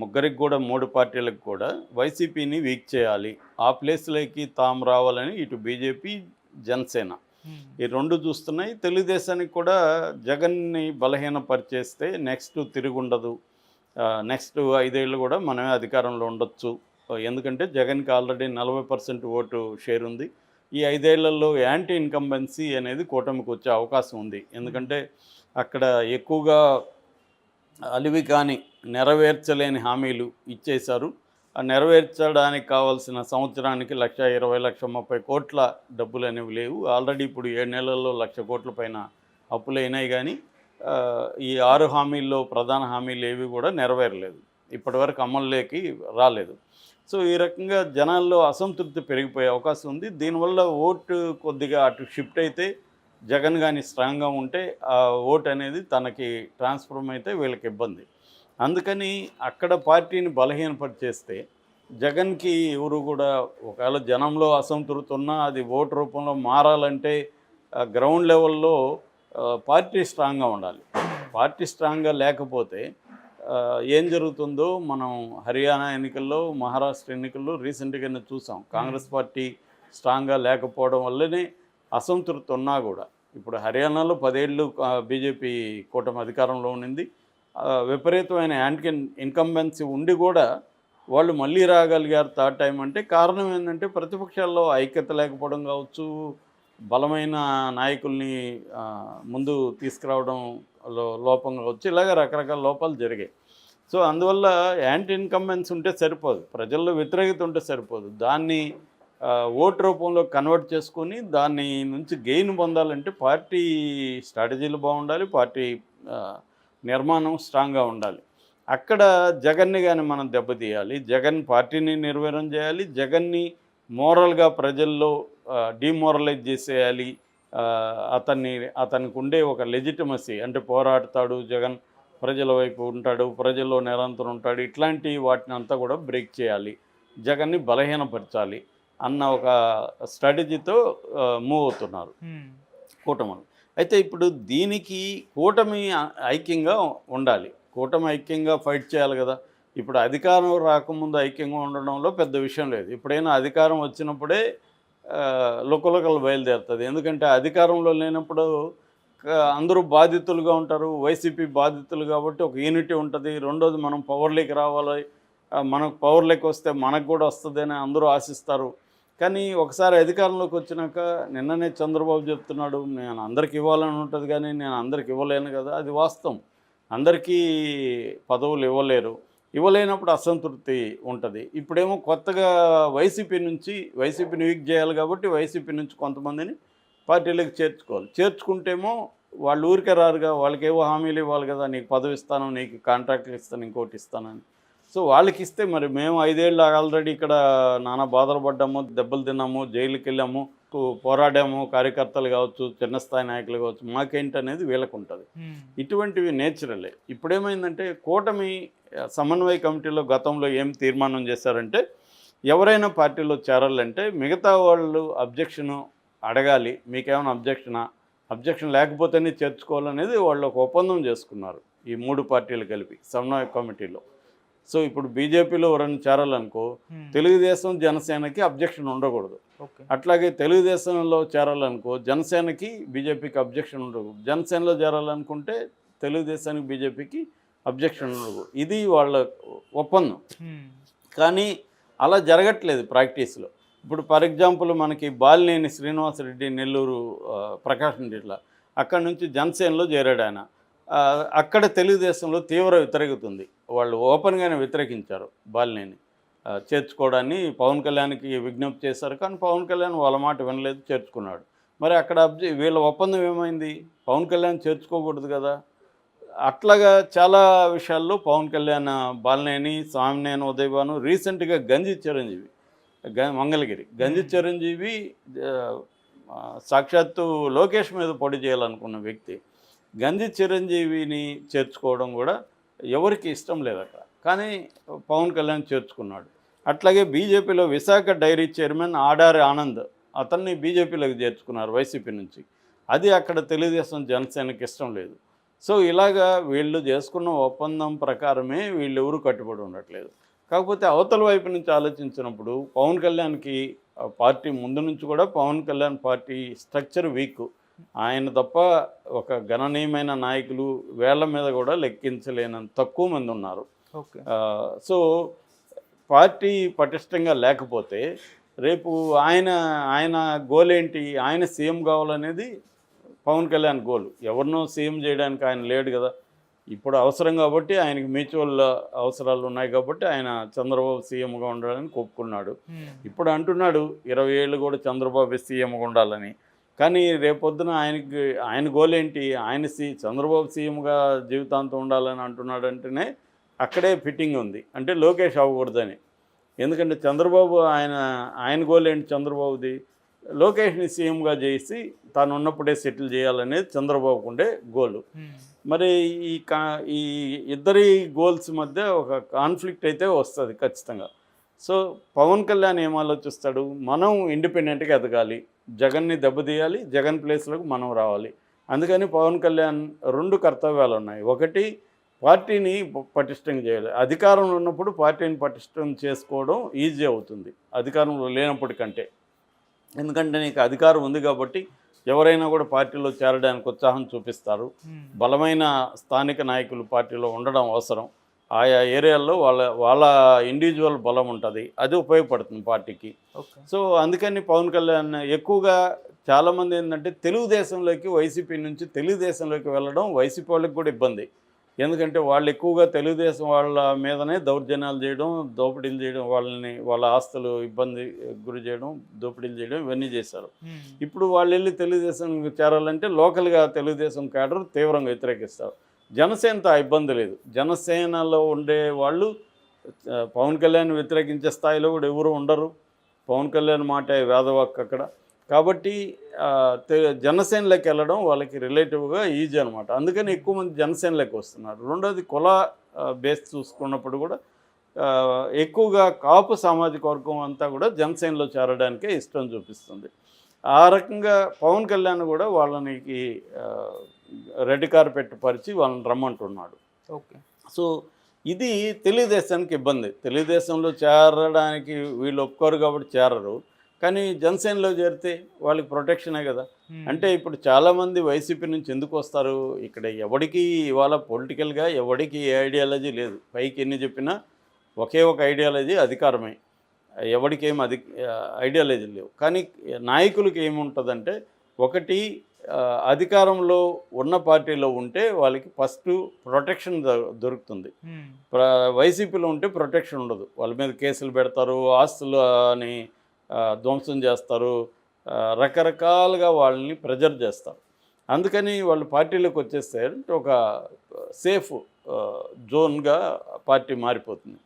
ముగ్గురికి కూడా 3 పార్టీలకు కూడా వైసీపీని వీక్ చేయాలి. ఆ ప్లేస్‌లోకి తాము రావాలని ఇటు బీజేపీ, జనసేన హ్మ్. ఈ 2 చూస్తున్నాయి. తెలుగుదేశానికి కూడా జగన్‌ని బలహీనపరిచేస్తే నెక్స్ట్ తిరుగుండదు. నెక్స్ట్ 5 ఏళ్ళు కూడా మనమే అధికారంలో ఉండొచ్చు. ఎందుకంటే జగన్‌కి ఆల్రెడీ 40% ఓటు షేర్ ఉంది. ఈ 5 ఏళ్లలో యాంటీ ఇన్కంబెన్సీ అనేది కూటమికొచ్చే అవకాశం ఉంది. హ్మ్. ఎందుకంటే అక్కడ ఎక్కువగా అలివి కాని, నెరవేర్చలేని హామీలు ఇచ్చేశారు. ఆ నెరవేర్చడానికి కావాల్సిన సంవత్సరానికి 1,20,00,000, 1,30,00,000 డబ్బులనేవి లేవు. ఆల్రెడీ ఇప్పుడు 7 నెలల్లో 1,00,00,000 పైన అప్పులయినాయి గానీ, ఈ 6 హామీల్లో ప్రధాన హామీలు ఏవి కూడా నెరవేరలేదు. ఇప్పటివరకు అమల్లోకి రాలేదు. సో, ఈ రకంగా జనాల్లో అసంతృప్తి పెరిగిపోయే అవకాశం ఉంది. దీనివల్ల ఓటు కొద్దిగా అటు షిఫ్ట్ అయితే జగన్ గాని స్ట్రాంగ్‌గా ఉంటే ఆ ఓట్ అనేది తనకి ట్రాన్స్‌ఫర్మ్ అయితే వీళ్ళకి ఇబ్బంది. అందుకని అక్కడ పార్టీని బలహీనపరిచేస్తే జగన్‌కి ఎవరు కూడా ఒకవేళ జనంలో అసంతృప్తి ఉన్నా అది ఓటు రూపంలో మారాలంటే గ్రౌండ్ లెవెల్‌లో పార్టీ స్ట్రాంగ్‌గా ఉండాలి. హ్మ్. పార్టీ స్ట్రాంగ్‌గా లేకపోతే ఏం జరుగుతుందో మనం హర్యానా ఎన్నికల్లో, మహారాష్ట్ర ఎన్నికల్లో రీసెంట్‌గానే చూసాం. హ్మ్. కాంగ్రెస్ పార్టీ స్ట్రాంగ్‌గా లేకపోవడం వల్లనే అసంతృప్తి ఉన్నా కూడా ఇప్పుడు హర్యానాలో 10 ఏళ్ళు బీజేపీ కూటమి అధికారంలో ఉండింది. విపరీతమైన యాంటీ ఇన్కంబెన్సీ ఉండి కూడా వాళ్ళు మళ్ళీ రాగలిగారు థర్డ్ టైం అంటే కారణం ఏంటంటే ప్రతిపక్షాల్లో ఐక్యత లేకపోవడం కావచ్చు, బలమైన నాయకుల్ని ముందు తీసుకురావడం లోపం కావచ్చు, ఇలాగ రకరకాల లోపాలు జరిగాయి. సో అందువల్ల యాంటీ ఇన్కంబెన్స్ ఉంటే సరిపోదు, ప్రజల్లో వ్యతిరేకత ఉంటే సరిపోదు, దాన్ని ఓటు రూపంలో కన్వర్ట్ చేసుకొని దాన్ని నుంచి గెయిన్ పొందాలంటే పార్టీ స్ట్రాటజీలు బాగుండాలి, పార్టీ ఆ, నిర్మాణం స్ట్రాంగ్గా ఉండాలి. అక్కడ జగన్ని కానీ మనం దెబ్బతీయాలి, జగన్ పార్టీని నిర్వీర్యం చేయాలి, జగన్ని మోరల్గా ప్రజల్లో డిమోరలైజ్ చేసేయాలి. ఆ, అతనికి ఉండే ఒక లెజిటిమసీ అంటే పోరాడతాడు జగన్, ప్రజల వైపు ఉంటాడు, ప్రజల్లో నిరంతరం ఉంటాడు, ఇట్లాంటి వాటిని అంతా కూడా బ్రేక్ చేయాలి, జగన్ని బలహీనపరచాలి అన్న ఒక స్ట్రాటజీతో మూవ్ అవుతున్నారు హ్మ్. కూటములు. అయితే ఇప్పుడు దీనికి కూటమి ఐక్యంగా ఉండాలి. కూటమి ఐక్యంగా ఫైట్ చేయాలి గదా! ఇప్పుడు అధికారం రాకముందు ఐక్యంగా ఉండడంలో పెద్ద విషయం లేదు. ఎప్పుడైనా అధికారం వచ్చినప్పుడే లుకలుకలు బయలుదేరుతది. ఎందుకంటే అధికారంలో లేనప్పుడు అందరూ బాధితులుగా ఉంటారు. వైసీపీ బాధితులు కాబట్టి ఒక యూనిటీ ఉంటది. రెండోది మనం పవర్‌లోకి రావాలి. మనకు పవర్‌లోకి వస్తే మనకు గూడా వస్తదని అందరూ ఆశిస్తారు. కానీ ఒకసారి అధికారంలోకి వచ్చినాక నిన్ననే చంద్రబాబు చెప్తున్నాడు, నేను అందరికి ఇవ్వాలని ఉంటుంది కానీ నేను అందరికి ఇవ్వలేను కదా. అది వాస్తవం. అందరికీ పదవులు ఇవ్వలేరు. ఇవ్వలేనప్పుడు అసంతృప్తి ఉంటుంది. ఇప్పుడేమో కొత్తగా వైసీపీని వీక్ చేయాలి కాబట్టి వైసీపీ నుంచి కొంతమందిని పార్టీలోకి చేర్చుకోవాలి. చేర్చుకుంటేమో వాళ్ళు ఊరికే రారుగా, వాళ్ళకేవో హామీలు ఇవ్వాలి కదా, నీకు పదవి ఇస్తాను, నీకు కాంట్రాక్ట్లు ఇస్తాను, ఇంకోటి ఇస్తానని. సో వాళ్ళకిస్తే మరి మేము 5 ఏళ్ళు ఆల్రెడీ ఇక్కడ నానా బాధలు పడ్డాము, దెబ్బలు తిన్నాము, జైలుకెళ్ళాము, పోరాడాము, కార్యకర్తలు కావచ్చు, చిన్న స్థాయి నాయకులు కావచ్చు, మాకేంటనేది వీళ్ళకుంటుంది. హ్మ్. ఇటువంటివి నేచురలే. ఇప్పుడేమైందంటే కూటమి సమన్వయ కమిటీలో గతంలో ఏం తీర్మానం చేశారంటే, ఎవరైనా పార్టీలో చేరాలంటే మిగతా వాళ్ళు అబ్జెక్షను అడగాలి. మీకేమైనా అబ్జెక్షనా? అబ్జెక్షన్ లేకపోతేనే చేర్చుకోవాలనేది వాళ్ళు ఒక ఒప్పందం చేసుకున్నారు, ఈ 3 పార్టీలు కలిపి సమన్వయ కమిటీలో. సో ఇప్పుడు బీజేపీలో ఎవరైనా చేరాలనుకో, హ్మ్. తెలుగుదేశం, జనసేనకి అబ్జెక్షన్ ఉండకూడదు. ఓకే. అట్లాగే తెలుగుదేశంలో చేరాలనుకో, జనసేనకి, బీజేపీకి అబ్జెక్షన్ ఉండకూడదు. జనసేనలో చేరాలనుకుంటే తెలుగుదేశానికి, బీజేపీకి అబ్జెక్షన్ ఉండకూడదు. ఇది వాళ్ళ ఒప్పందం. హ్మ్. కానీ అలా జరగట్లేదు ప్రాక్టీస్‌లో. ఇప్పుడు ఫర్ ఎగ్జాంపుల్ మనకి బాలినేని శ్రీనివాసరెడ్డి నెల్లూరు, ప్రకాశం జిల్లా. అక్కడి నుంచి జనసేనలో చేరాడాయన. అక్కడ తెలుగుదేశంలో తీవ్ర వ్యతిరేకత ఉంది. వాళ్ళు ఓపెన్‌గానే వ్యతిరేకించారు బాలినేని చేర్చుకోవడాన్ని. పవన్ కళ్యాణ్‌కి విజ్ఞప్తి చేశారు. కానీ పవన్ కళ్యాణ్ వాళ్ళ మాట వినలేదు, చేర్చుకున్నాడు. మరి అక్కడ వీళ్ళ ఒప్పందం ఏమైంది? పవన్ కళ్యాణ్ చేర్చుకోకూడదు కదా! అట్లాగా చాలా విషయాల్లో పవన్ కళ్యాణ్ బాలినేని, సామినేని ఉదయభాను, రీసెంట్‌గా గంజి చిరంజీవి, మంగళగిరి గంజి హ్మ్. చిరంజీవి ఆహ్, సాక్షాత్తు లోకేష్ మీద పోటీ చేయాలనుకున్న వ్యక్తి. గంజి చిరంజీవిని చేర్చుకోవడం కూడా ఎవరికీ ఇష్టం లేదక్కడ. కానీ పవన్ కళ్యాణ్ చేర్చుకున్నాడు. అట్లాగే బీజేపీలో విశాఖ డైరీ చైర్మన్ ఆడారి ఆనంద్, అతన్ని బీజేపీలోకి చేర్చుకున్నారు వైసీపీ నుంచి. అది అక్కడ తెలుగుదేశం, జనసేనకి ఇష్టం లేదు. సో ఇలాగా వీళ్ళు చేసుకున్న ఒప్పందం ప్రకారమే వీళ్ళెవరూ కట్టుబడి ఉండట్లేదు. కాకపోతే అవతల వైపు నుంచి ఆలోచించినప్పుడు పవన్ కళ్యాణ్‌కి పార్టీ ముందు నుంచి కూడా Pawan Kalyan party structure weak. ఆయన తప్ప ఒక గణనీయమైన నాయకులు వేళ్ళ మీద కూడా లెక్కించలేనంత తక్కువ మంది ఉన్నారు. ఓకే. సో పార్టీ పటిష్టంగా లేకపోతే రేపు ఆయన ఆయన గోల్ ఏంటి? ఆయన సీఎం కావాలనేది పవన్ కళ్యాణ్ గోల్. ఎవరినో సీఎం చేయడానికి ఆయన లేడు కదా! ఇప్పుడు అవసరం కాబట్టి ఆయనకి మ్యూచువల్ అవసరాలు ఉన్నాయి కాబట్టి ఆయన చంద్రబాబు సీఎంగా ఉండాలని ఒప్పుకున్నాడు. ఇప్పుడు అంటున్నాడు 20 ఏళ్ళు కూడా చంద్రబాబు సీఎంగా ఉండాలని. కానీ రేపొద్దున ఆయన గోల్ ఏంటి? చంద్రబాబు సీఎంగా జీవితాంతం ఉండాలని అంటున్నాడంటేనే అక్కడే ఫిట్టింగ్ ఉంది. అంటే లోకేష్ అవ్వకూడదని. ఎందుకంటే చంద్రబాబు ఆయన గోల్ ఏంటి చంద్రబాబుది? లోకేష్ని సీఎంగా చేసి తాను ఉన్నప్పుడే సెటిల్ చేయాలనేది చంద్రబాబుకు ఉండే గోలు. మరి ఈ ఇద్దరి గోల్స్ మధ్య ఒక కాన్ఫ్లిక్ట్ అయితే వస్తుంది ఖచ్చితంగా. సో పవన్ కళ్యాణ్ ఏం ఆలోచిస్తాడు? మనం ఇండిపెండెంట్గా ఎదగాలి, జగన్ని దెబ్బతీయాలి, జగన్ ప్లేస్లోకి మనం రావాలి. అందుకని పవన్ కళ్యాణ్ 2 కర్తవ్యాలు ఉన్నాయి. ఒకటి, పార్టీని పటిష్టంగా చేయాలి. అధికారంలో ఉన్నప్పుడు పార్టీని పటిష్టం చేసుకోవడం ఈజీ అవుతుంది అధికారంలో లేనప్పటికంటే. ఎందుకంటే నీకు అధికారం ఉంది కాబట్టి ఎవరైనా కూడా పార్టీలో చేరడానికి ఉత్సాహం చూపిస్తారు. బలమైన స్థానిక నాయకులు పార్టీలో ఉండడం అవసరం. ఆయా ఏరియాల్లో వాళ్ళ ఇండివిజువల్ బలం ఉంటుంది. అది ఉపయోగపడుతుంది పార్టీకి. సో అందుకని పవన్ కళ్యాణ్ ఎక్కువగా చాలామంది ఏంటంటే తెలుగుదేశంలోకి, వైసీపీ నుంచి తెలుగుదేశంలోకి వెళ్ళడం వైసీపీ వాళ్ళకి కూడా ఇబ్బంది. ఎందుకంటే వాళ్ళు ఎక్కువగా తెలుగుదేశం వాళ్ళ మీదనే దౌర్జన్యాలు చేయడం, దోపిడీలు చేయడం, వాళ్ళ ఆస్తులు ఇబ్బంది గురి చేయడం, దోపిడీలు చేయడం ఇవన్నీ చేశారు. ఇప్పుడు వాళ్ళు వెళ్ళి తెలుగుదేశం చేరాలంటే లోకల్గా తెలుగుదేశం క్యాడర్ తీవ్రంగా వ్యతిరేకిస్తారు. జనసేనతో ఆ ఇబ్బంది లేదు. జనసేనలో ఉండే వాళ్ళు పవన్ కళ్యాణ్ వ్యతిరేకించే స్థాయిలో కూడా ఎవరు ఉండరు. పవన్ కళ్యాణ్ మాట వేదవాక్ అక్కడ. కాబట్టి జనసేనలోకి వెళ్ళడం వాళ్ళకి రిలేటివ్గా ఈజీ అనమాట. అందుకని ఎక్కువ మంది జనసేనలోకి వస్తున్నారు. రెండోది కుల బేస్ చూసుకున్నప్పుడు కూడా ఎక్కువగా కాపు సామాజిక వర్గం అంతా కూడా జనసేనలో చేరడానికే ఇష్టం చూపిస్తుంది. ఆ రకంగా పవన్ కళ్యాణ్ కూడా వాళ్ళనికి రెడ్ కార్పెట్ పరిచి వాళ్ళని రమ్మంటున్నాడు. ఓకే. సో ఇది తెలుగుదేశానికి ఇబ్బంది. తెలుగుదేశంలో చేరడానికి వీళ్ళు ఒప్పుకోరు కాబట్టి చేరరు. కానీ జనసేనలో చేరితే వాళ్ళకి ప్రొటెక్షనే కదా. అంటే ఇప్పుడు చాలామంది వైసీపీ నుంచి ఎందుకు వస్తారు? ఇక్కడ ఎవరికి ఇవాళ పొలిటికల్గా ఎవరికి ఏ ఐడియాలజీ లేదు. పైకి ఎన్ని చెప్పినా ఒకే ఒక ఐడియాలజీ అధికారమే. ఎవరికి ఏం ఐడియాలజీ లేవు. కానీ నాయకులకి ఏముంటుందంటే, ఒకటి అధికారంలో ఉన్న పార్టీలో ఉంటే వాళ్ళకి ఫస్ట్ ప్రొటెక్షన్ దొరుకుతుంది. వైసీపీలో ఉంటే ప్రొటెక్షన్ ఉండదు. వాళ్ళ మీద కేసులు పెడతారు, ఆస్తులు అని ధ్వంసం చేస్తారు, రకరకాలుగా వాళ్ళని ప్రెజర్ చేస్తారు. అందుకని వాళ్ళు పార్టీలోకి వచ్చేస్తే ఒక సేఫ్ జోన్గా పార్టీ మారిపోతుంది.